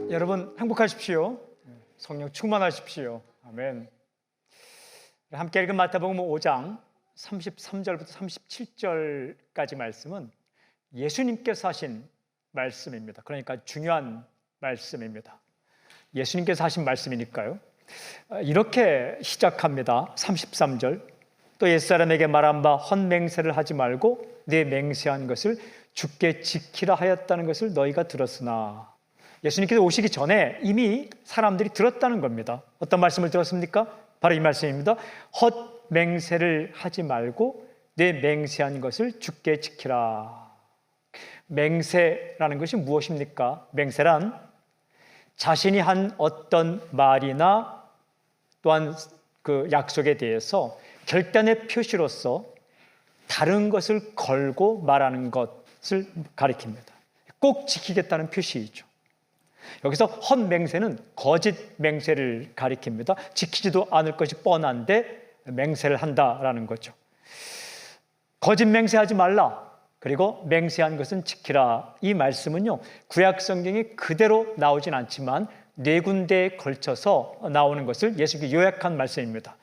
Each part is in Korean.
여러분 행복하십시오. 성령 충만하십시오. 아멘. 함께 읽은 마태복음 5장 33절부터 37절까지 말씀은 예수님께서 하신 말씀입니다. 그러니까 중요한 말씀입니다. 예수님께서 하신 말씀이니까요. 이렇게 시작합니다. 33절. 또 옛사람에게 말한 바 헛맹세를 하지 말고 내 맹세한 것을 주께 지키라 하였다는 것을 너희가 들었으나, 예수님께서 오시기 전에 이미 사람들이 들었다는 겁니다. 어떤 말씀을 들었습니까? 바로 이 말씀입니다. 헛맹세를 하지 말고 내 맹세한 것을 주께 지키라. 맹세라는 것이 무엇입니까? 맹세란 자신이 한 어떤 말이나 또한 그 약속에 대해서 결단의 표시로서 다른 것을 걸고 말하는 것을 가리킵니다. 꼭 지키겠다는 표시이죠. 여기서 헛맹세는 거짓 맹세를 가리킵니다. 지키지도 않을 것이 뻔한데 맹세를 한다라는 거죠. 거짓 맹세하지 말라. 그리고 맹세한 것은 지키라. 이 말씀은요, 구약 성경에 그대로 나오진 않지만 네 군데에 걸쳐서 나오는 것을 예수님이 요약한 말씀입니다.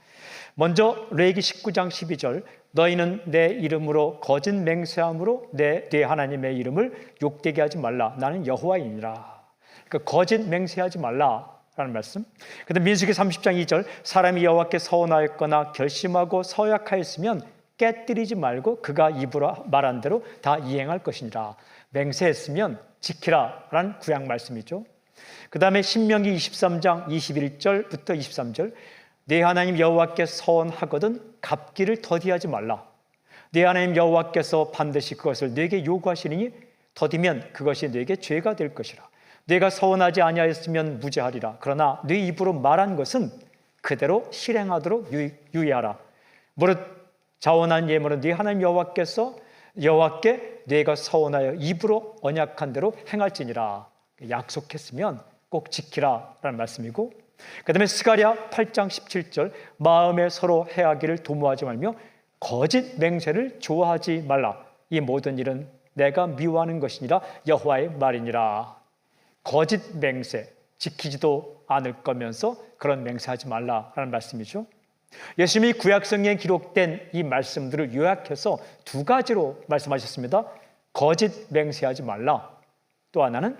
먼저 레위기 19장 12절, 너희는 내 이름으로 거짓 맹세함으로 내 하나님의 이름을 욕되게 하지 말라. 나는 여호와이니라. 그러니까 거짓 맹세하지 말라라는 말씀. 그다음 민수기 30장 2절, 사람이 여호와께 서원하였거나 결심하고 서약하였으면 깨뜨리지 말고 그가 입으로 말한 대로 다 이행할 것이니라. 맹세했으면 지키라라는 구약 말씀이죠. 그 다음에 신명기 23장 21절부터 23절, 네 하나님 여호와께 서원하거든 갚기를 더디하지 말라. 네 하나님 여호와께서 반드시 그것을 네게 요구하시니 더디면 그것이 네게 죄가 될 것이라. 네가 서원하지 아니하였으면 무죄하리라. 그러나 네 입으로 말한 것은 그대로 실행하도록 유의하라. 무릇 자원한 예물은 네 하나님 여호와께 네가 서원하여 입으로 언약한 대로 행할지니라. 약속했으면 꼭 지키라라는 말씀이고, 그 다음에 스가랴 8장 17절, 마음에 서로 해하기를 도모하지 말며 거짓 맹세를 좋아하지 말라. 이 모든 일은 내가 미워하는 것이니라. 여호와의 말이니라. 거짓 맹세, 지키지도 않을 거면서 그런 맹세하지 말라라는 말씀이죠. 예수님이 구약성경에 기록된 이 말씀들을 요약해서 두 가지로 말씀하셨습니다. 거짓 맹세하지 말라. 또 하나는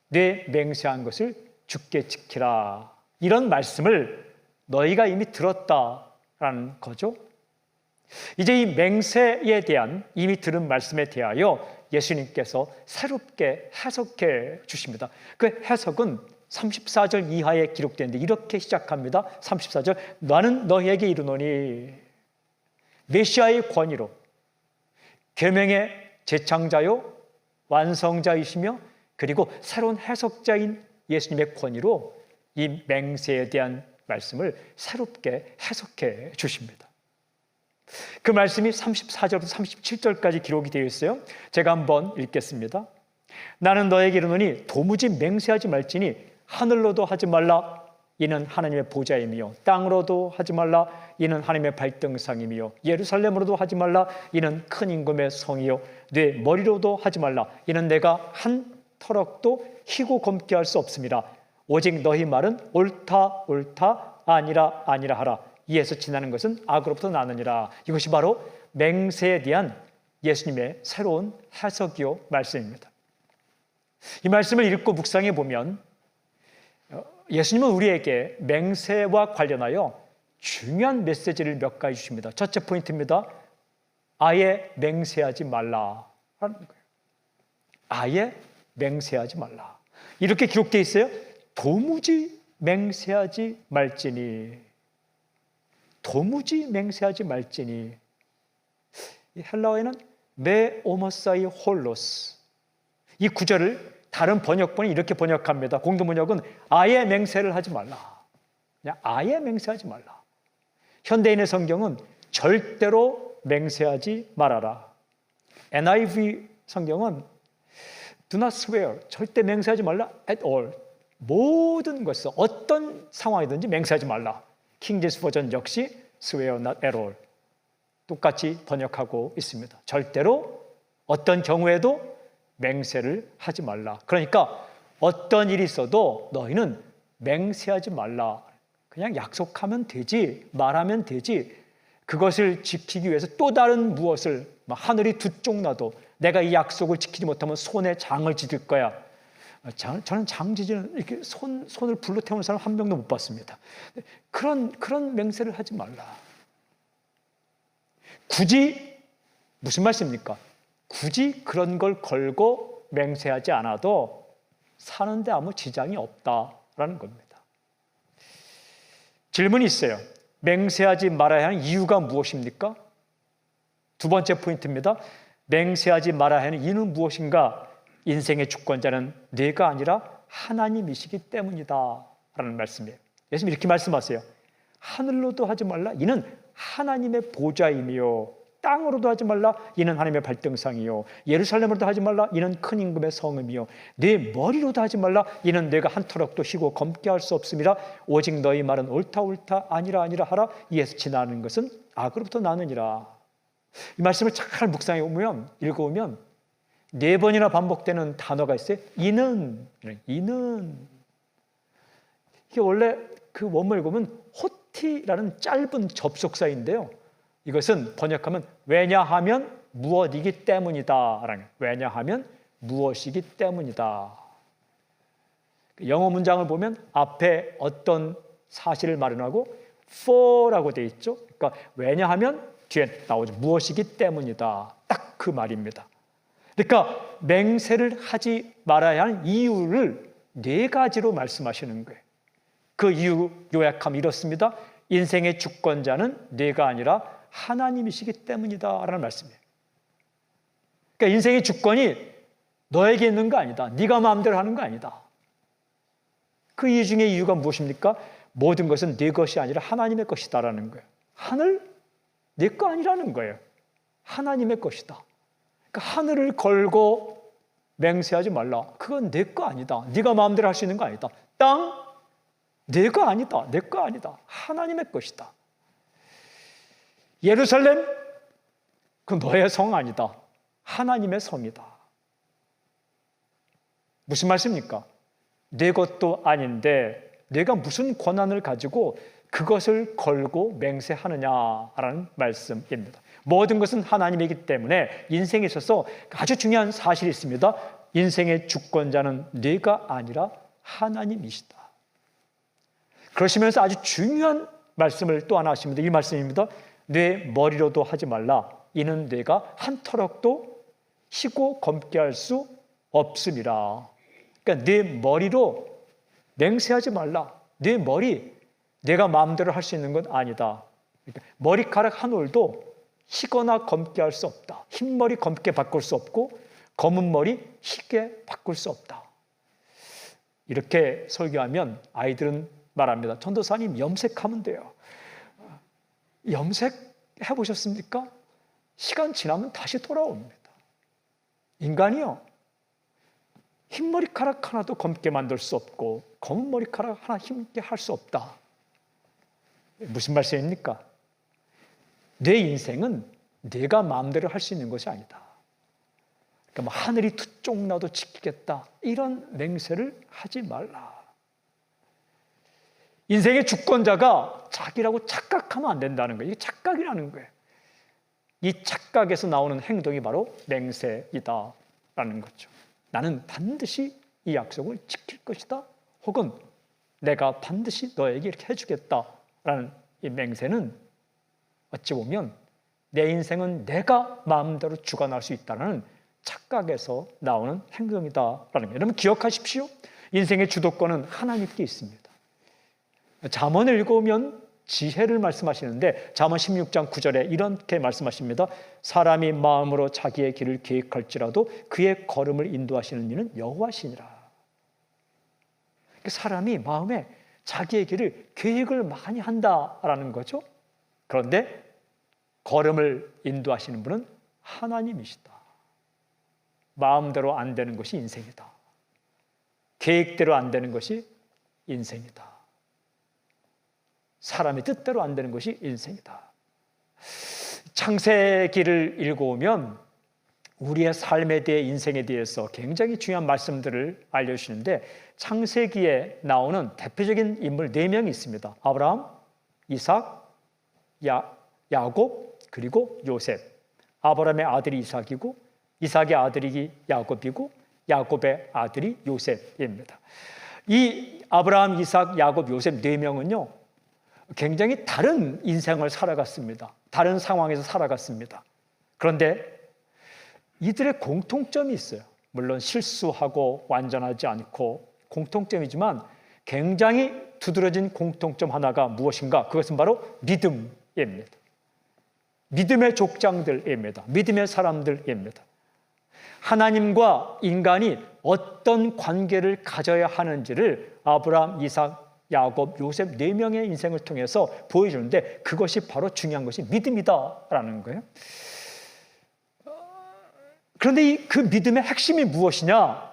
내 맹세한 것을 주께 지키라. 이런 말씀을 너희가 이미 들었다라는 거죠. 이제 이 맹세에 대한 이미 들은 말씀에 대하여 예수님께서 새롭게 해석해 주십니다. 그 해석은 34절 이하에 기록되는데 이렇게 시작합니다. 34절, 나는 너희에게 이르노니 메시아의 권위로 계명의 제창자요 완성자이시며 그리고 새로운 해석자인 예수님의 권위로 이 맹세에 대한 말씀을 새롭게 해석해 주십니다. 그 말씀이 34절부터 37절까지 기록이 되어 있어요. 제가 한번 읽겠습니다. 나는 너에게 이르노니 도무지 맹세하지 말지니 하늘로도 하지 말라. 이는 하나님의 보좌이며 땅으로도 하지 말라. 이는 하나님의 발등상이며 예루살렘으로도 하지 말라. 이는 큰 임금의 성이요 내 머리로도 하지 말라. 이는 내가 한 터럭도 희고 검게 할 수 없음이라. 오직 너희 말은 옳다 옳다 아니라 아니라 하라. 이에서 지나는 것은 악으로부터 나느니라. 이것이 바로 맹세에 대한 예수님의 새로운 해석이요 말씀입니다. 이 말씀을 읽고 묵상해 보면 예수님은 우리에게 맹세와 관련하여 중요한 메시지를 몇 가지 주십니다. 첫째 포인트입니다. 아예 맹세하지 말라라는 거예요. 아예 맹세하지 말라. 이렇게 기록되어 있어요. 도무지 맹세하지 말지니. 도무지 맹세하지 말지니. 이 헬라어에는 메 오머사이 홀로스. 이 구절을 다른 번역본이 이렇게 번역합니다. 공동 번역은 아예 맹세를 하지 말라. 그냥 아예 맹세하지 말라. 현대인의 성경은 절대로 맹세하지 말아라. NIV 성경은 do not swear, 절대 맹세하지 말라 at all. 모든 것을 어떤 상황이든지 맹세하지 말라. 킹 제임스 버전 역시 swear not at all. 똑같이 번역하고 있습니다. 절대로 어떤 경우에도 맹세를 하지 말라. 그러니까 어떤 일이 있어도 너희는 맹세하지 말라. 그냥 약속하면 되지, 말하면 되지. 그것을 지키기 위해서 또 다른 무엇을, 하늘이 두 쪽 나도 내가 이 약속을 지키지 못하면 손에 장을 찢을 거야. 저는 장 찢는 이렇게 손을 불로 태우는 사람 한 명도 못 봤습니다. 그런 맹세를 하지 말라. 굳이 무슨 말씀입니까? 굳이 그런 걸 걸고 맹세하지 않아도 사는데 아무 지장이 없다라는 겁니다. 질문이 있어요. 맹세하지 말아야 하는 이유가 무엇입니까? 두 번째 포인트입니다. 맹세하지 말아야 하는 이유는 무엇인가? 인생의 주권자는 내가 아니라 하나님이시기 때문이다 라는 말씀이에요. 예수님 이렇게 말씀하세요. 하늘로도 하지 말라. 이는 하나님의 보좌이며 땅으로도 하지 말라. 이는 하나님의 발등상이요. 예루살렘으로도 하지 말라. 이는 큰 임금의 성음이요. 내 머리로도 하지 말라. 이는 내가 한 터럭도 쉬고 검게 할 수 없음이라. 오직 너희 말은 옳다 옳다 아니라 아니라 하라. 이에서 지나는 것은 악으로부터 나느니라. 이 말씀을 잘 묵상해 보면 읽어보면 네 번이나 반복되는 단어가 있어요. 이는 이게 원래 그 원문을 보면 호티라는 짧은 접속사인데요. 이것은 번역하면 왜냐하면 무엇이기 때문이다. 왜냐하면 무엇이기 때문이다. 영어 문장을 보면 앞에 어떤 사실을 마련하고 for라고 되어 있죠. 그러니까 왜냐하면 뒤에 나오죠. 무엇이기 때문이다. 딱 그 말입니다. 그러니까 맹세를 하지 말아야 하는 이유를 네 가지로 말씀하시는 거예요. 그 이유 요약하면 이렇습니다. 인생의 주권자는 내가 아니라 하나님이시기 때문이다 라는 말씀이에요. 그러니까 인생의 주권이 너에게 있는 거 아니다. 네가 마음대로 하는 거 아니다. 그 이유 중에 이유가 무엇입니까? 모든 것은 네 것이 아니라 하나님의 것이다라는 거예요. 하늘 네 거 아니라는 거예요. 하나님의 것이다. 그러니까 하늘을 걸고 맹세하지 말라. 그건 내 거 아니다. 네가 마음대로 할 수 있는 거 아니다. 땅 내 거 아니다. 내 거 아니다. 하나님의 것이다. 예루살렘 그 너의 성 아니다. 하나님의 성이다. 무슨 말씀입니까? 내 것도 아닌데 내가 무슨 권한을 가지고 그것을 걸고 맹세하느냐라는 말씀입니다. 모든 것은 하나님이기 때문에 인생에 있어서 아주 중요한 사실이 있습니다. 인생의 주권자는 네가 아니라 하나님이시다. 그러시면서 아주 중요한 말씀을 또 하나 하십니다. 이 말씀입니다. 내 머리로도 하지 말라. 이는 내가 한 터럭도 희고 검게 할 수 없음이라. 그러니까 내 머리로 맹세하지 말라. 내 머리 내가 마음대로 할 수 있는 건 아니다. 그러니까 머리카락 한 올도 희거나 검게 할 수 없다. 흰 머리 검게 바꿀 수 없고 검은 머리 희게 바꿀 수 없다. 이렇게 설교하면 아이들은 말합니다. 전도사님 염색하면 돼요. 염색해 보셨습니까? 시간 지나면 다시 돌아옵니다. 인간이요. 흰 머리카락 하나도 검게 만들 수 없고 검은 머리카락 하나 힘게 할 수 없다. 무슨 말씀입니까? 내 인생은 내가 마음대로 할 수 있는 것이 아니다. 그러니까 뭐 하늘이 두 쪽 나도 지키겠다 이런 맹세를 하지 말라. 인생의 주권자가 자기라고 착각하면 안 된다는 거예요. 이게 착각이라는 거예요. 이 착각에서 나오는 행동이 바로 맹세이다라는 거죠. 나는 반드시 이 약속을 지킬 것이다. 혹은 내가 반드시 너에게 이렇게 해주겠다라는 이 맹세는 어찌 보면 내 인생은 내가 마음대로 주관할 수 있다는 착각에서 나오는 행동이다라는 거예요. 여러분 기억하십시오. 인생의 주도권은 하나님께 있습니다. 잠언을 읽으면 지혜를 말씀하시는데 잠언 16장 9절에 이렇게 말씀하십니다. 사람이 마음으로 자기의 길을 계획할지라도 그의 걸음을 인도하시는 이는 여호와시니라. 사람이 마음에 자기의 길을 계획을 많이 한다라는 거죠. 그런데 걸음을 인도하시는 분은 하나님이시다. 마음대로 안 되는 것이 인생이다. 계획대로 안 되는 것이 인생이다. 사람의 뜻대로 안 되는 것이 인생이다. 창세기를 읽어오면 우리의 삶에 대해 인생에 대해서 굉장히 중요한 말씀들을 알려주시는데 창세기에 나오는 대표적인 인물 4명이 있습니다. 아브라함, 이삭, 야곱, 그리고 요셉. 아브라함의 아들이 이삭이고 이삭의 아들이 야곱이고 야곱의 아들이 요셉입니다. 이 아브라함, 이삭, 야곱, 요셉 4명은요 굉장히 다른 인생을 살아갔습니다. 다른 상황에서 살아갔습니다. 그런데 이들의 공통점이 있어요. 물론 실수하고 완전하지 않고 공통점이지만 굉장히 두드러진 공통점 하나가 무엇인가? 그것은 바로 믿음입니다. 믿음의 족장들입니다. 믿음의 사람들입니다. 하나님과 인간이 어떤 관계를 가져야 하는지를 아브라함, 이삭, 야곱, 요셉 4명의 인생을 통해서 보여주는데 그것이 바로 중요한 것이 믿음이다라는 거예요. 그런데 그 믿음의 핵심이 무엇이냐?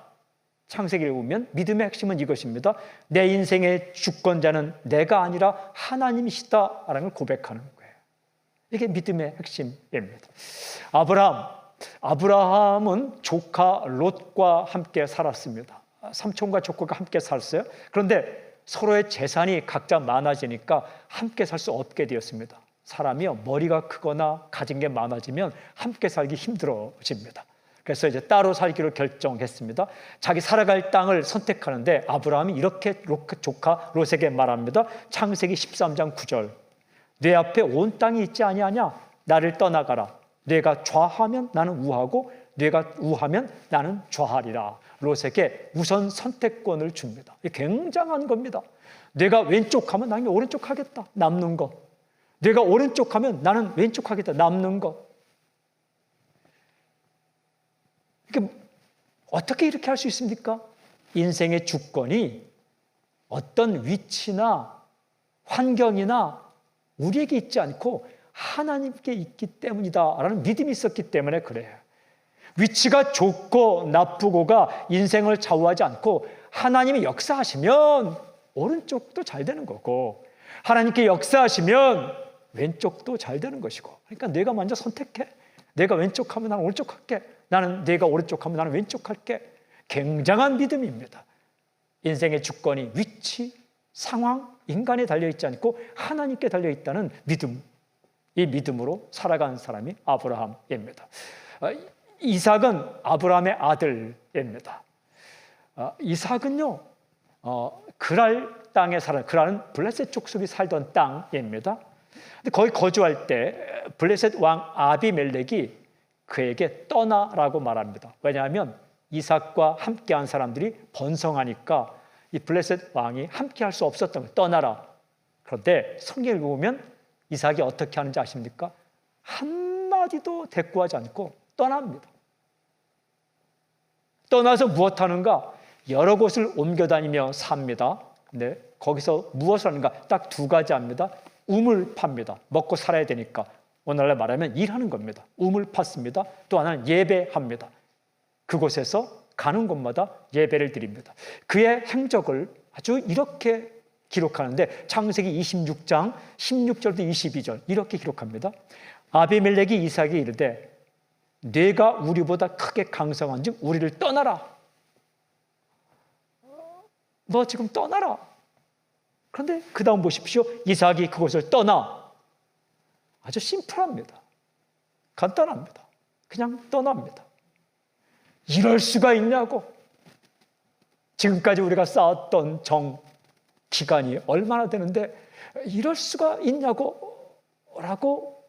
창세기를 보면 믿음의 핵심은 이것입니다. 내 인생의 주권자는 내가 아니라 하나님이시다라는 걸 고백하는 거예요. 이게 믿음의 핵심입니다. 아브라함은 조카 롯과 함께 살았습니다. 삼촌과 조카가 함께 살았어요. 그런데 서로의 재산이 각자 많아지니까 함께 살 수 없게 되었습니다. 사람이요, 머리가 크거나 가진 게 많아지면 함께 살기 힘들어집니다. 그래서 이제 따로 살기로 결정했습니다. 자기 살아갈 땅을 선택하는데 아브라함이 이렇게 조카 롯에게 말합니다. 창세기 13장 9절. 내 앞에 온 땅이 있지 아니하냐? 나를 떠나가라. 내가 좌하면 나는 우하고 내가 우하면 나는 좌하리라. 롯에게 우선 선택권을 줍니다. 이게 굉장한 겁니다. 내가 왼쪽 하면 나는 오른쪽 하겠다. 남는 거. 내가 오른쪽 하면 나는 왼쪽 하겠다. 남는 거. 그러니까 어떻게 이렇게 할 수 있습니까? 인생의 주권이 어떤 위치나 환경이나 우리에게 있지 않고 하나님께 있기 때문이다라는 믿음이 있었기 때문에 그래요. 위치가 좋고 나쁘고가 인생을 좌우하지 않고 하나님이 역사하시면 오른쪽도 잘 되는 거고 하나님께 역사하시면 왼쪽도 잘 되는 것이고 그러니까 내가 먼저 선택해. 내가 왼쪽 하면 나는 오른쪽 할게. 나는 내가 오른쪽 하면 나는 왼쪽 할게. 굉장한 믿음입니다. 인생의 주권이 위치, 상황, 인간에 달려있지 않고 하나님께 달려있다는 믿음. 이 믿음으로 살아간 사람이 아브라함입니다. 이삭은 아브라함의 아들입니다. 이삭은요, 그랄 땅에 그랄은 블레셋 족속이 살던 땅입니다. 근데 거기 거주할 때 블레셋 왕 아비멜렉이 그에게 떠나라고 말합니다. 왜냐하면 이삭과 함께한 사람들이 번성하니까 이 블레셋 왕이 함께할 수 없었던 거예요. 떠나라. 그런데 성경을 보면 이삭이 어떻게 하는지 아십니까? 한마디도 대꾸하지 않고 떠납니다. 떠나서 무엇 하는가? 여러 곳을 옮겨다니며 삽니다. 근데 거기서 무엇을 하는가? 딱 2가지 합니다. 우물 팝니다. 먹고 살아야 되니까. 오늘날 말하면 일하는 겁니다. 우물 팠습니다. 또 하나는 예배합니다. 그곳에서 가는 곳마다 예배를 드립니다. 그의 행적을 아주 이렇게 기록하는데 창세기 26장 16절부터 22절 이렇게 기록합니다. 아비멜렉이 이삭에게 이르되 네가 우리보다 크게 강성한즉 우리를 떠나라. 너 지금 떠나라. 그런데 그 다음 보십시오. 이삭이 그곳을 떠나. 아주 심플합니다. 간단합니다. 그냥 떠납니다. 이럴 수가 있냐고. 지금까지 우리가 쌓았던 기간이 얼마나 되는데 이럴 수가 있냐고 라고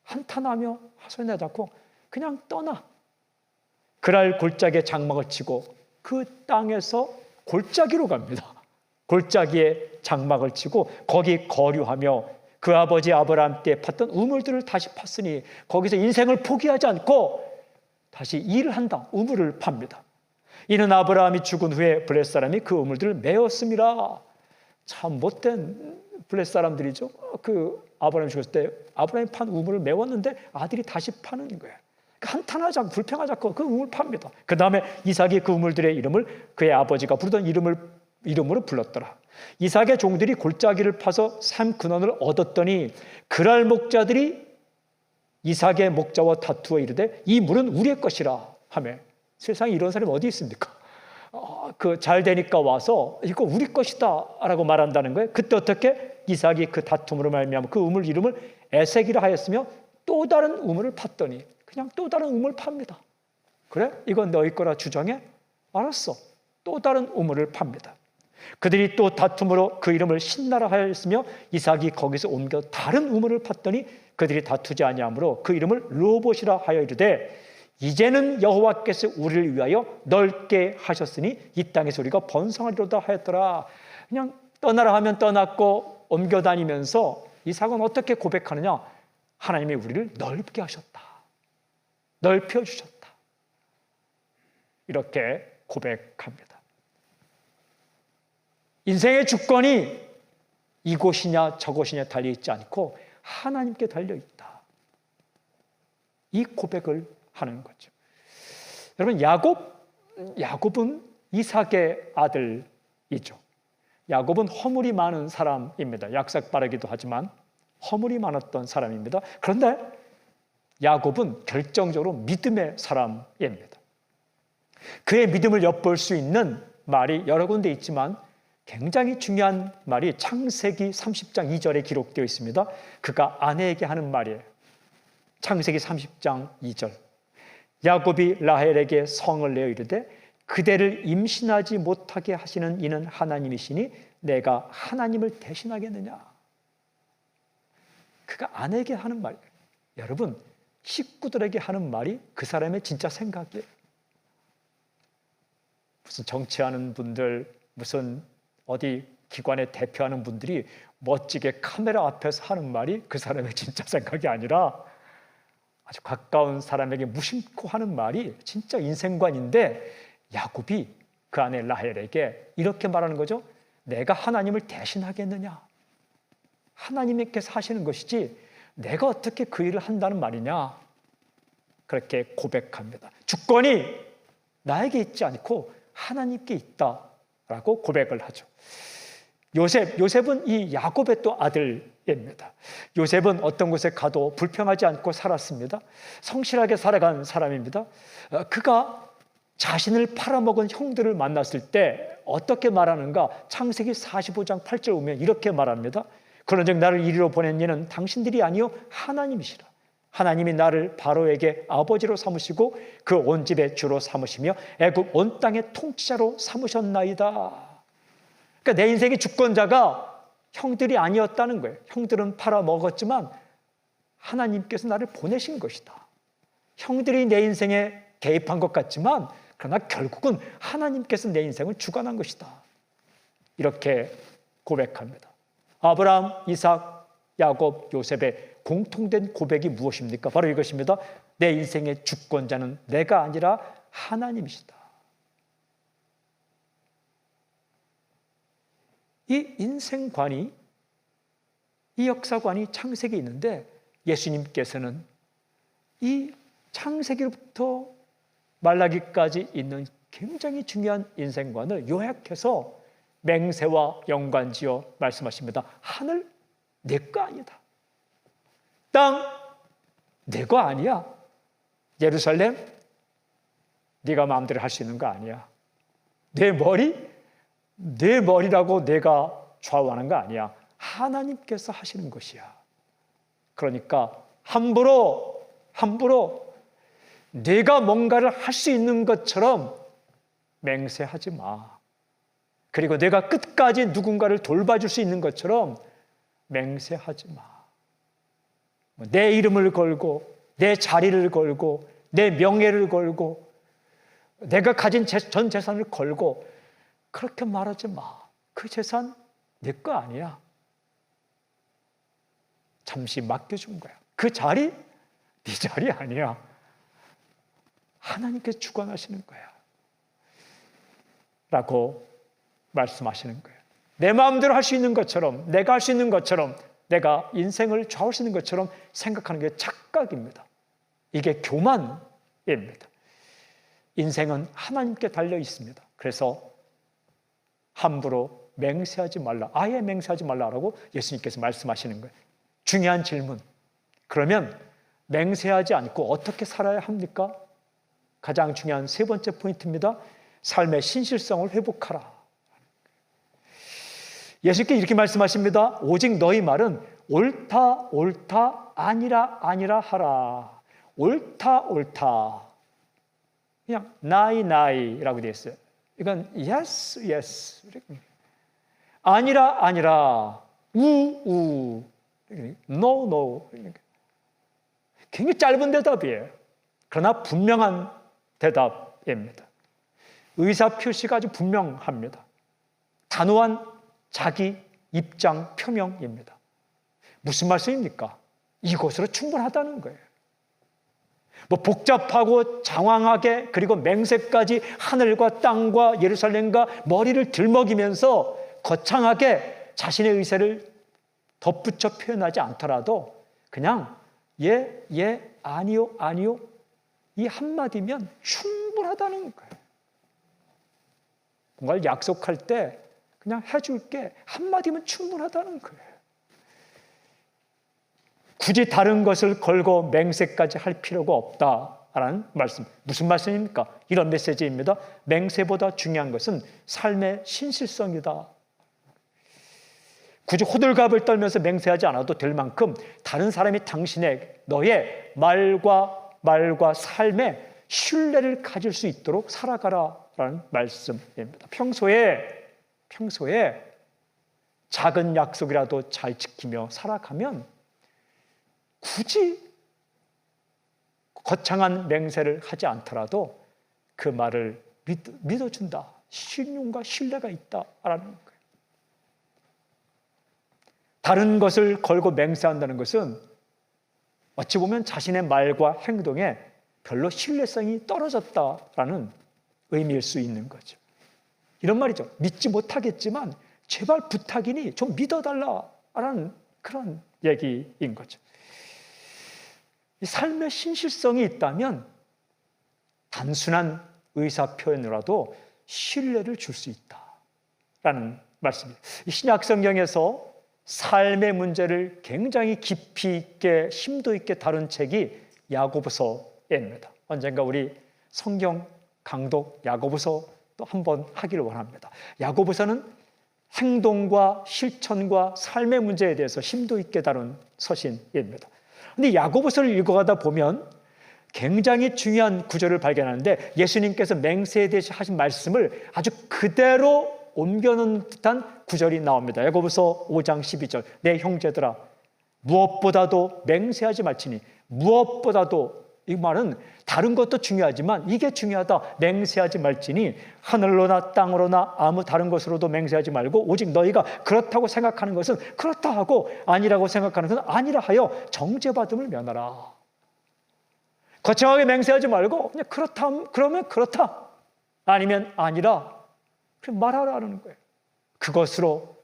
한탄하며 하소연하지 않고 그냥 떠나. 그랄 골짜기에 장막을 치고 그 땅에서 골짜기로 갑니다. 골짜기에 장막을 치고 거기 거류하며 그 아버지 아브라함 때 팠던 우물들을 다시 팠으니 거기서 인생을 포기하지 않고 다시 일을 한다. 우물을 팝니다. 이는 아브라함이 죽은 후에 블레셋 사람이 그 우물들을 메었습니다. 참 못된 블레셋 사람들이죠. 그 아브라함이 죽었을 때 아브라함이 판 우물을 메웠는데 아들이 다시 파는 거예요. 한탄하지 않고 불평하지 않고 그 우물을 팝니다. 그 다음에 이삭이 그 우물들의 이름을 그의 아버지가 부르던 이름으로 불렀더라. 이삭의 종들이 골짜기를 파서 샘 근원을 얻었더니 그랄 목자들이 이삭의 목자와 다투어 이르되 이 물은 우리의 것이라 하며. 세상에 이런 사람이 어디 있습니까? 잘 되니까 와서 이거 우리 것이다 라고 말한다는 거예요. 그때 어떻게? 이삭이 그 다툼으로 말미암아 그 우물 이름을 에색이라 하였으며 또 다른 우물을 팠더니, 그냥 또 다른 우물을 팝니다. 그래? 이건 너희 거라 주장해? 알았어. 또 다른 우물을 팝니다. 그들이 또 다툼으로 그 이름을 신나라 하였으며 이삭이 거기서 옮겨 다른 우물을 팠더니 그들이 다투지 아니하므로 그 이름을 르호봇이라 하여 이르되 이제는 여호와께서 우리를 위하여 넓게 하셨으니 이 땅에서 우리가 번성하리로다 하였더라. 그냥 떠나라 하면 떠났고 옮겨 다니면서 이삭은 어떻게 고백하느냐? 하나님이 우리를 넓게 하셨다. 넓혀주셨다. 이렇게 고백합니다. 인생의 주권이 이곳이냐 저곳이냐 달려있지 않고 하나님께 달려있다. 이 고백을 하는 거죠. 여러분, 야곱은 이삭의 아들이죠. 야곱은 허물이 많은 사람입니다. 약삭빠르기도 하지만 허물이 많았던 사람입니다. 그런데 야곱은 결정적으로 믿음의 사람입니다. 그의 믿음을 엿볼 수 있는 말이 여러 군데 있지만 굉장히 중요한 말이 창세기 30장 2절에 기록되어 있습니다. 그가 아내에게 하는 말이에요. 창세기 30장 2절. 야곱이 라헬에게 성을 내어 이르되 그대를 임신하지 못하게 하시는 이는 하나님이시니 내가 하나님을 대신하겠느냐. 그가 아내에게 하는 말. 여러분, 식구들에게 하는 말이 그 사람의 진짜 생각이에요. 무슨 정치하는 분들, 무슨 어디 기관에 대표하는 분들이 멋지게 카메라 앞에서 하는 말이 그 사람의 진짜 생각이 아니라 아주 가까운 사람에게 무심코 하는 말이 진짜 인생관인데, 야곱이 그 아내 라헬에게 이렇게 말하는 거죠. 내가 하나님을 대신하겠느냐. 하나님께서 하시는 것이지 내가 어떻게 그 일을 한다는 말이냐. 그렇게 고백합니다. 주권이 나에게 있지 않고 하나님께 있다라고 고백을 하죠. 요셉은 이 야곱의 또 아들입니다. 요셉은 어떤 곳에 가도 불평하지 않고 살았습니다. 성실하게 살아간 사람입니다. 그가 자신을 팔아먹은 형들을 만났을 때 어떻게 말하는가? 창세기 45장 8절 보면 이렇게 말합니다. 그런즉 나를 이리로 보낸 이는 당신들이 아니요 하나님이시라. 하나님이 나를 바로에게 아버지로 삼으시고 그 온 집의 주로 삼으시며 애굽 온 땅의 통치자로 삼으셨나이다. 그러니까 내 인생의 주권자가 형들이 아니었다는 거예요. 형들은 팔아먹었지만 하나님께서 나를 보내신 것이다. 형들이 내 인생에 개입한 것 같지만 그러나 결국은 하나님께서 내 인생을 주관한 것이다. 이렇게 고백합니다. 아브라함, 이삭, 야곱, 요셉의 공통된 고백이 무엇입니까? 바로 이것입니다. 내 인생의 주권자는 내가 아니라 하나님이시다. 이 인생관이, 이 역사관이 창세기에 있는데 예수님께서는 이 창세기로부터 말라기까지 있는 굉장히 중요한 인생관을 요약해서 맹세와 연관지어 말씀하십니다. 하늘 내 거 아니다. 땅 내 거 아니야. 예루살렘 네가 마음대로 할 수 있는 거 아니야. 내 머리라고 내가 좌우하는 거 아니야. 하나님께서 하시는 것이야. 그러니까 함부로 내가 뭔가를 할 수 있는 것처럼 맹세하지 마. 그리고 내가 끝까지 누군가를 돌봐줄 수 있는 것처럼 맹세하지 마. 내 이름을 걸고 내 자리를 걸고 내 명예를 걸고 내가 가진 전 재산을 걸고 그렇게 말하지 마. 그 재산 내 거 아니야. 잠시 맡겨준 거야. 그 자리 네 자리 아니야. 하나님께서 주관하시는 거야. 라고 말씀하시는 거예요. 내 마음대로 할 수 있는 것처럼, 내가 할 수 있는 것처럼, 내가 인생을 좌우할 수 있는 것처럼 생각하는 게 착각입니다. 이게 교만입니다. 인생은 하나님께 달려 있습니다. 그래서 함부로 맹세하지 말라, 아예 맹세하지 말라라고 예수님께서 말씀하시는 거예요. 중요한 질문. 그러면 맹세하지 않고 어떻게 살아야 합니까? 가장 중요한 세 번째 포인트입니다. 삶의 신실성을 회복하라. 예수님께 이렇게 말씀하십니다. 오직 너희 말은 옳다 옳다 아니라 아니라 하라. 옳다 옳다. 그냥 나이라고 되어 있어요. 이건 yes yes. 아니라 아니라 우 no no. 굉장히 짧은 대답이에요. 그러나 분명한 대답입니다. 의사 표시가 아주 분명합니다. 단호한 자기 입장 표명입니다. 무슨 말씀입니까? 이것으로 충분하다는 거예요. 뭐 복잡하고 장황하게 그리고 맹세까지 하늘과 땅과 예루살렘과 머리를 들먹이면서 거창하게 자신의 의사를 덧붙여 표현하지 않더라도 그냥 예, 아니요 이 한마디면 충분하다는 거예요. 뭔가를 약속할 때 그냥 해줄게 한마디면 충분하다는 거예요. 굳이 다른 것을 걸고 맹세까지 할 필요가 없다라는 말씀. 무슨 말씀입니까? 이런 메시지입니다. 맹세보다 중요한 것은 삶의 신실성이다. 굳이 호들갑을 떨면서 맹세하지 않아도 될 만큼 다른 사람이 너의 말과 삶에 신뢰를 가질 수 있도록 살아가라라는 말씀입니다. 평소에 작은 약속이라도 잘 지키며 살아가면 굳이 거창한 맹세를 하지 않더라도 그 말을 믿어준다. 신용과 신뢰가 있다라는 거예요. 다른 것을 걸고 맹세한다는 것은 어찌 보면 자신의 말과 행동에 별로 신뢰성이 떨어졌다라는 의미일 수 있는 거죠. 이런 말이죠. 믿지 못하겠지만 제발 부탁이니 좀 믿어달라라는 그런 얘기인 거죠. 이 삶의 신실성이 있다면 단순한 의사 표현으로라도 신뢰를 줄 수 있다라는 말씀입니다. 이 신약 성경에서 삶의 문제를 굉장히 깊이 있게 심도 있게 다룬 책이 야고보서입니다. 언젠가 우리 성경 강독 야고보서 또 한번 하기를 원합니다. 야고보서는 행동과 실천과 삶의 문제에 대해서 심도 있게 다룬 서신입니다. 그런데 야고보서를 읽어가다 보면 굉장히 중요한 구절을 발견하는데 예수님께서 맹세에 대해서 하신 말씀을 아주 그대로 옮겨놓은 듯한 구절이 나옵니다. 야고보서 5장 12절. 내 형제들아 무엇보다도 맹세하지 말지니 무엇보다도 이 말은 다른 것도 중요하지만 이게 중요하다. 맹세하지 말지니 하늘로나 땅으로나 아무 다른 것으로도 맹세하지 말고 오직 너희가 그렇다고 생각하는 것은 그렇다 하고 아니라고 생각하는 것은 아니라 하여 정죄받음을 면하라. 거창하게 맹세하지 말고 그냥 그렇다 그러면 그렇다 아니면 아니라 그냥 말하라는 거예요. 그것으로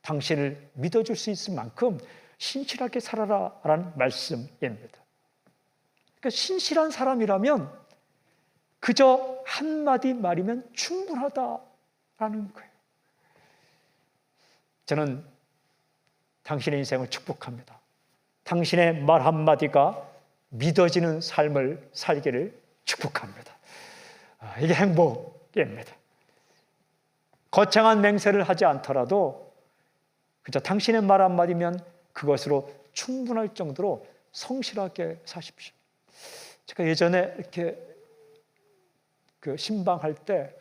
당신을 믿어줄 수 있을 만큼 신실하게 살아라라는 말씀입니다. 그러니까 신실한 사람이라면 그저 한마디 말이면 충분하다라는 거예요. 저는 당신의 인생을 축복합니다. 당신의 말 한마디가 믿어지는 삶을 살기를 축복합니다. 이게 행복입니다. 거창한 맹세를 하지 않더라도 그저 당신의 말 한마디면 그것으로 충분할 정도로 성실하게 사십시오. 제가 예전에 이렇게 신방할 때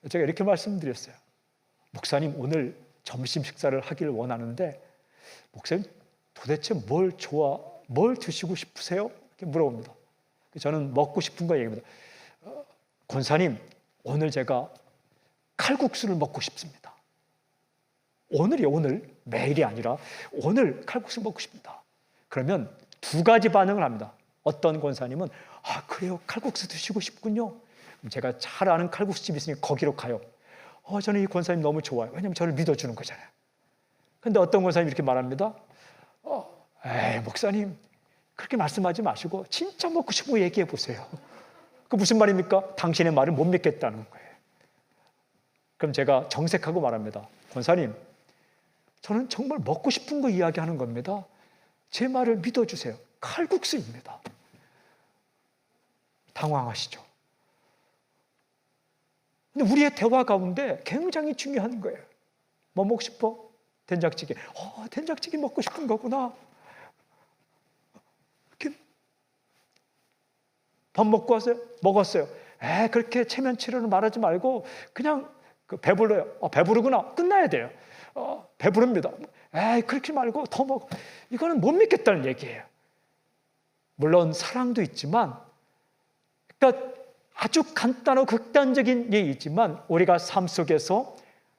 제가 이렇게 말씀드렸어요. 목사님 오늘 점심 식사를 하기를 원하는데 목사님 도대체 뭘 드시고 싶으세요? 이렇게 물어봅니다. 저는 먹고 싶은 거 얘기합니다. 권사님 오늘 제가 칼국수를 먹고 싶습니다. 오늘 매일이 아니라 오늘 칼국수 먹고 싶습니다. 그러면 두 가지 반응을 합니다. 어떤 권사님은 그래요 칼국수 드시고 싶군요. 제가 잘 아는 칼국수집이 있으니 거기로 가요. 저는 이 권사님 너무 좋아요. 왜냐하면 저를 믿어주는 거잖아요. 그런데 어떤 권사님이 이렇게 말합니다. 목사님 그렇게 말씀하지 마시고 진짜 먹고 싶은 거 얘기해 보세요. 그 무슨 말입니까? 당신의 말을 못 믿겠다는 거예요. 그럼 제가 정색하고 말합니다. 권사님 저는 정말 먹고 싶은 거 이야기하는 겁니다. 제 말을 믿어주세요. 칼국수입니다. 당황하시죠. 근데 우리의 대화 가운데 굉장히 중요한 거예요. 뭐 먹고 싶어? 된장찌개. 된장찌개 먹고 싶은 거구나. 밥 먹고 왔어요? 먹었어요. 그렇게 체면치료는 말하지 말고 그냥 배불러요. 배부르구나. 끝나야 돼요. 배부릅니다. 그렇게 말고 더 먹어. 이거는 못 믿겠다는 얘기예요. 물론 사랑도 있지만, 그러니까 아주 간단하고 극단적인 얘기이지만 우리가 삶 속에서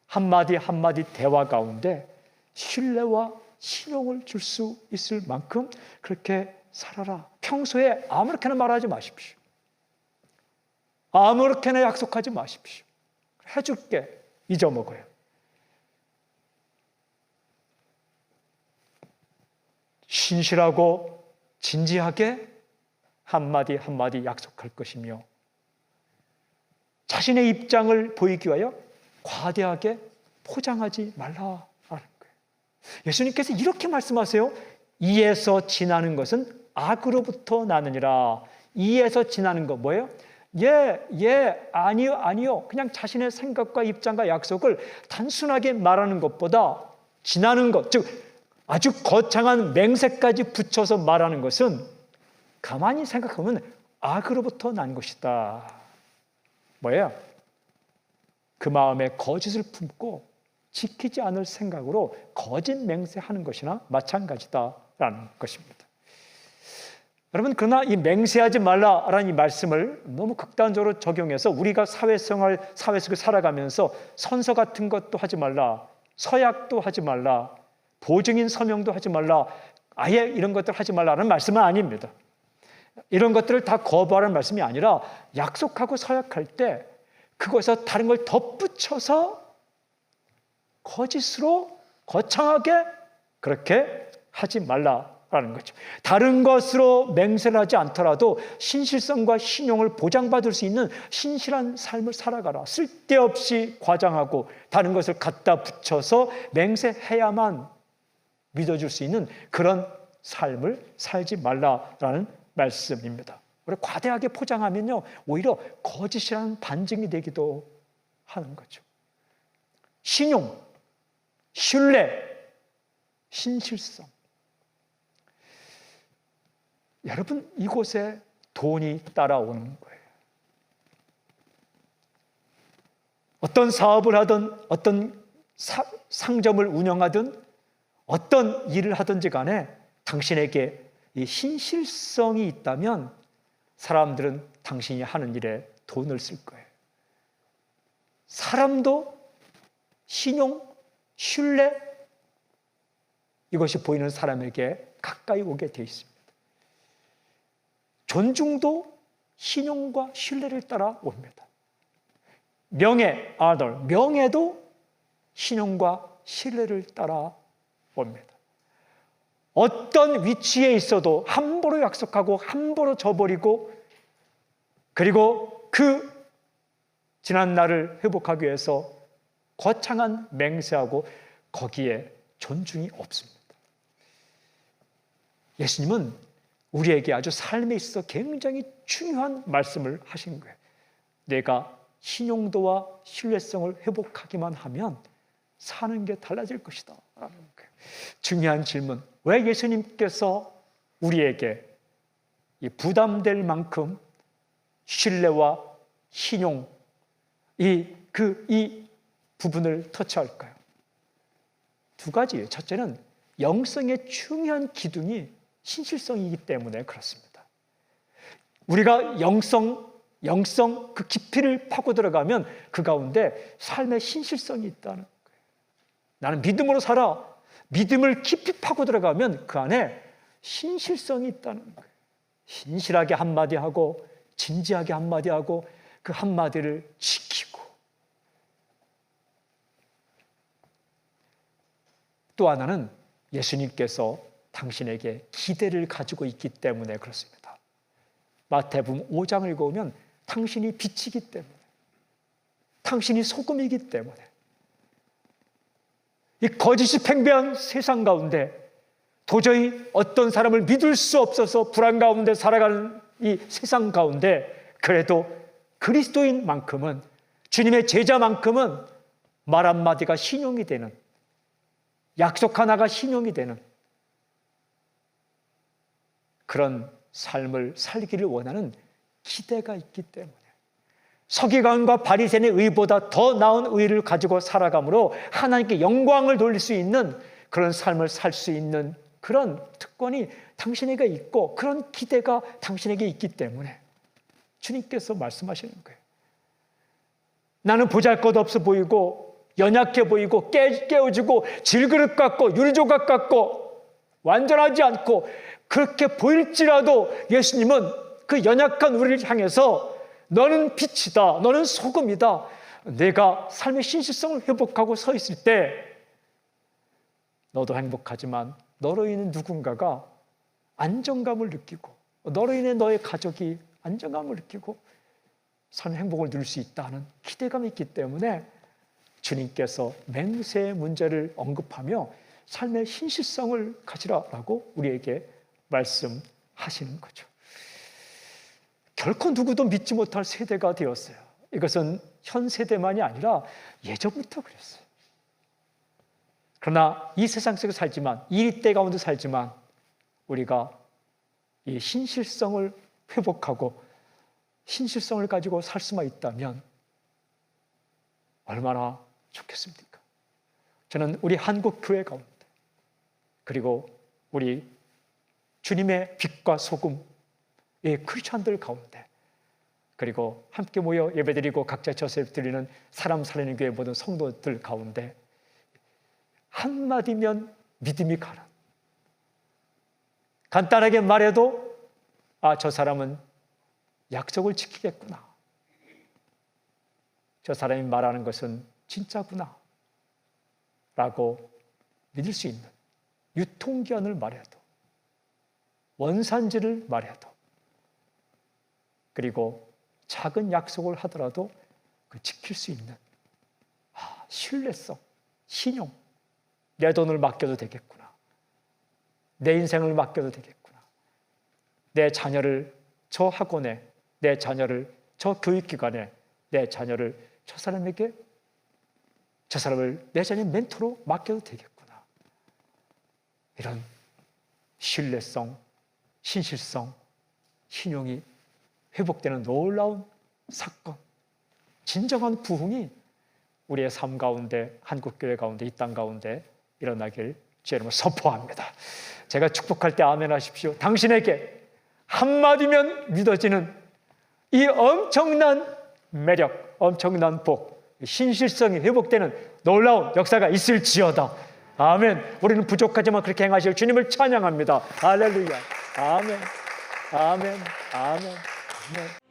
한마디 한마디 대화 가운데 신뢰와 신용을 줄 수 있을 만큼 그렇게 살아라. 평소에 아무렇게나 말하지 마십시오. 아무렇게나 약속하지 마십시오. 해줄게. 잊어먹어요. 신실하고 진지하게 한마디 한마디 약속할 것이며, 자신의 입장을 보이기 위하여 과대하게 포장하지 말라라는 거예요. 예수님께서 이렇게 말씀하세요. 이에서 지나는 것은 악으로부터 나느니라. 이에서 지나는 거 뭐예요? 아니요. 그냥 자신의 생각과 입장과 약속을 단순하게 말하는 것보다 지나는 것, 즉 아주 거창한 맹세까지 붙여서 말하는 것은 가만히 생각하면 악으로부터 난 것이다. 뭐예요? 그 마음에 거짓을 품고 지키지 않을 생각으로 거짓 맹세하는 것이나 마찬가지다라는 것입니다. 여러분, 그러나 이 맹세하지 말라라는 이 말씀을 너무 극단적으로 적용해서 우리가 사회 속을 살아가면서 선서 같은 것도 하지 말라, 서약도 하지 말라, 보증인 서명도 하지 말라, 아예 이런 것들 하지 말라는 말씀은 아닙니다. 이런 것들을 다 거부하라는 말씀이 아니라 약속하고 서약할 때 그것에서 다른 걸 덧붙여서 거짓으로 거창하게 그렇게 하지 말라라는 거죠. 다른 것으로 맹세를 하지 않더라도 신실성과 신용을 보장받을 수 있는 신실한 삶을 살아가라. 쓸데없이 과장하고 다른 것을 갖다 붙여서 맹세해야만 믿어줄 수 있는 그런 삶을 살지 말라라는 말씀입니다. 우리 과대하게 포장하면요, 오히려 거짓이라는 반증이 되기도 하는 거죠. 신용, 신뢰, 신실성. 여러분, 이곳에 돈이 따라오는 거예요. 어떤 사업을 하든 어떤 상점을 운영하든 어떤 일을 하든지 간에 당신에게 이 신실성이 있다면 사람들은 당신이 하는 일에 돈을 쓸 거예요. 사람도 신용, 신뢰, 이것이 보이는 사람에게 가까이 오게 돼 있습니다. 존중도 신용과 신뢰를 따라 옵니다. 명예, honor, 명예도 신용과 신뢰를 따라 옵니다. 어떤 위치에 있어도 함부로 약속하고 함부로 져버리고 그리고 그 지난 날을 회복하기 위해서 거창한 맹세하고 거기에 존중이 없습니다. 예수님은 우리에게 아주 삶에 있어서 굉장히 중요한 말씀을 하신 거예요. 내가 신용도와 신뢰성을 회복하기만 하면 사는 게 달라질 것이다 라는 거예요. 중요한 질문, 왜 예수님께서 우리에게 이 부담될 만큼 신뢰와 신용 이 부분을 터치할까요? 두 가지예요. 첫째는 영성의 중요한 기둥이 신실성이기 때문에 그렇습니다. 우리가 영성 그 깊이를 파고 들어가면 그 가운데 삶의 신실성이 있다는 거예요. 나는 믿음으로 살아. 믿음을 깊이 파고 들어가면 그 안에 신실성이 있다는 거예요. 신실하게 한마디 하고 진지하게 한마디 하고 그 한마디를 지키고, 또 하나는 예수님께서 당신에게 기대를 가지고 있기 때문에 그렇습니다. 마태복음 5장을 읽어보면 당신이 빛이기 때문에, 당신이 소금이기 때문에, 이 거짓이 팽배한 세상 가운데 도저히 어떤 사람을 믿을 수 없어서 불안 가운데 살아가는 이 세상 가운데 그래도 그리스도인만큼은, 주님의 제자만큼은 말 한마디가 신용이 되는, 약속 하나가 신용이 되는 그런 삶을 살기를 원하는 기대가 있기 때문에, 서기관과 바리새인의 의보다 더 나은 의를 가지고 살아감으로 하나님께 영광을 돌릴 수 있는 그런 삶을 살 수 있는 그런 특권이 당신에게 있고, 그런 기대가 당신에게 있기 때문에 주님께서 말씀하시는 거예요. 나는 보잘것없어 보이고 연약해 보이고 깨어지고 질그릇 같고 유리조각 같고 완전하지 않고 그렇게 보일지라도 예수님은 그 연약한 우리를 향해서 너는 빛이다, 너는 소금이다, 내가 삶의 신실성을 회복하고 서 있을 때 너도 행복하지만 너로 인해 누군가가 안정감을 느끼고, 너로 인해 너의 가족이 안정감을 느끼고 삶의 행복을 누릴 수 있다는 기대감이 있기 때문에 주님께서 맹세의 문제를 언급하며 삶의 신실성을 가지라라고 우리에게 말씀하시는 거죠. 결코 누구도 믿지 못할 세대가 되었어요. 이것은 현 세대만이 아니라 예전부터 그랬어요. 그러나 이 세상 속에 살지만, 이 때 가운데 살지만 우리가 이 신실성을 회복하고 신실성을 가지고 살 수만 있다면 얼마나 좋겠습니까? 저는 우리 한국 교회 가운데, 그리고 우리 주님의 빛과 소금의 크리스찬들 가운데, 그리고 함께 모여 예배드리고 각자 저세 드리는 사람 살리는 교회 모든 성도들 가운데 한마디면 믿음이 가는, 간단하게 말해도 저 사람은 약속을 지키겠구나, 저 사람이 말하는 것은 진짜구나 라고 믿을 수 있는, 유통기한을 말해도, 원산지를 말해도, 그리고 작은 약속을 하더라도 그 지킬 수 있는 신뢰성, 신용, 내 돈을 맡겨도 되겠구나, 내 인생을 맡겨도 되겠구나, 내 자녀를 저 학원에, 내 자녀를 저 교육기관에, 내 자녀를 저 사람에게, 저 사람을 내 자녀의 멘토로 맡겨도 되겠구나, 이런 신뢰성, 신실성, 신용이 회복되는 놀라운 사건, 진정한 부흥이 우리의 삶 가운데, 한국교회 가운데, 이 땅 가운데 일어나길 주의 이름으로 선포합니다. 제가 축복할 때 아멘 하십시오. 당신에게 한마디면 믿어지는 이 엄청난 매력, 엄청난 복, 신실성이 회복되는 놀라운 역사가 있을지어다. 아멘. 우리는 부족하지만 그렇게 행하실 주님을 찬양합니다. 할렐루야. 아멘. 아멘. 아멘. 아멘.